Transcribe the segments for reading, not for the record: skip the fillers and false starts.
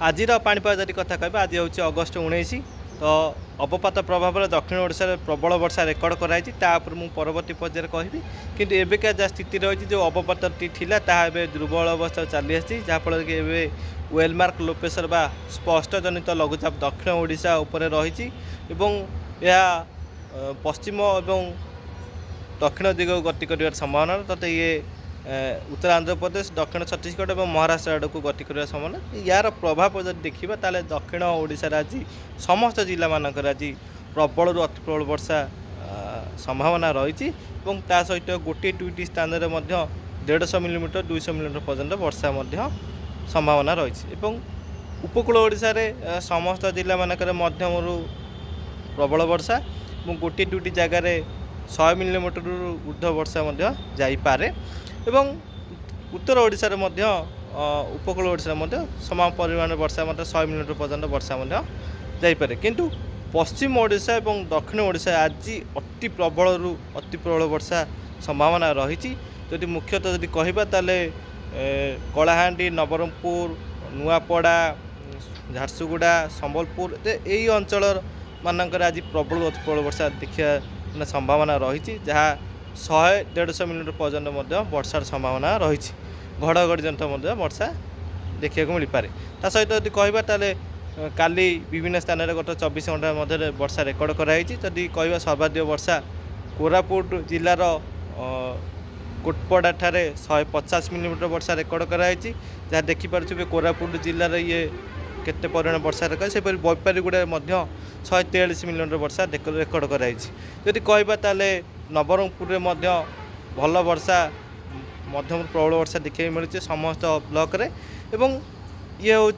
आजिर पाणीपाग जदि कथा कहबा आज हूँ अगस्ट 19 तो अवपात प्रभाव दक्षिण ओडिशा प्रबल वर्षा रेकर्ड कराई तापर मु परवर्ती पर्यायर कहबी किंतु एबेका जहाँ स्थिति रही जो अवपातटी थिला ताहा एबे दुर्बल अवस्था चली आसी जहाँफल कि एबे वेलमार्क लो प्रेशर बा स्पष्ट जनित लघुचाप दक्षिण ओडिशा उपरे रही पश्चिम एवं दक्षिण दिग गति कर संभावना तथा ये उत्तर आंध्र प्रदेश दक्षिण छत्तीसगढ़ और महाराष्ट्र आड़ को गति कर संभावना यार प्रभाव जब देखा ताले दक्षिण ओडिशा आज समस्त जिला मानक आज प्रबल अति प्रबल वर्षा संभावना रही सहित गोटे दुईटी स्थान में 150 मिलीमीटर 200 मिलीमीटर पर्यंत वर्षा संभावना रही उपकूल ओडिशा रे समस्त जिला मानक मध्यम प्रबल वर्षा और गोटे दुईटी जगार 100 मिलीमीटर ऊर्ध्व वर्षा जापे एवं उत्तर ओडिशा रे उपकूल ओडिशा समान परिमाण वर्षा 100 मिलीमीटर पर्यंत वर्षा जापे किंतु पश्चिम ओडिशा और दक्षिण ओडिशा आज अति प्रबल अति प्रबल वर्षा संभावना रही जदि मुख्यतः जदि कहबा ताले कलाहांडी नवरंगपुर नुआपड़ा झारसुगुड़ा संबलपुर यही अंचल मानक आज प्रबल अति प्रबल वर्षा देखा संभावना रही जहाँ 100-150 मिलीमीटर पर्यंत वर्षार संभावना रही घड़घड़ी जनित वर्षा देखा मिल पारे ता सहित यदि कहबा ताले काली विभिन्न स्थान में गत 24 घंटा मध्य वर्षा रेकर्ड कराई जदि कहबा सर्वाधिक वर्षा कोरापुट जिलार कोटपड़ा ठारे 150 मिलीमीटर वर्षा रेकर्ड कराई जहाँ देखिपे कोरापुट जिलार ये केते परिमाण वर्षा रेकर्ड से बैपारीगुड़ा 143 मिलीमीटर वर्षा रेकर्ड कराई जदि कहबा ताले नवरंगपुर में भल वर्षा मध्यम प्रबल वर्षा देखा मिलूँ समस्त ब्लॉक रे एवं ये हूँ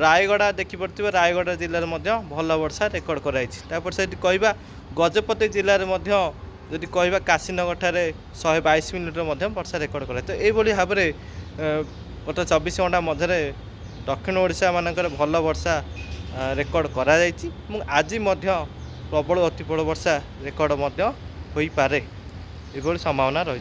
रायगड़ा देखिपे रायगड़ा जिले में भल वर्षा रेकर्ड कराई से कहबा गजपति जिले में जदि कहबा काशीनगर ठारे 122 मिलीमीटर वर्षा रेकर्ड कराई तो यही भाव में गत 24 घंटा मध्य दक्षिण ओडिशा मानकर भल वर्षा रेकर्ड करा जायछि आज प्रबल अति प्रबल वर्षा रेकर्ड हो पारे ये संभावना रही।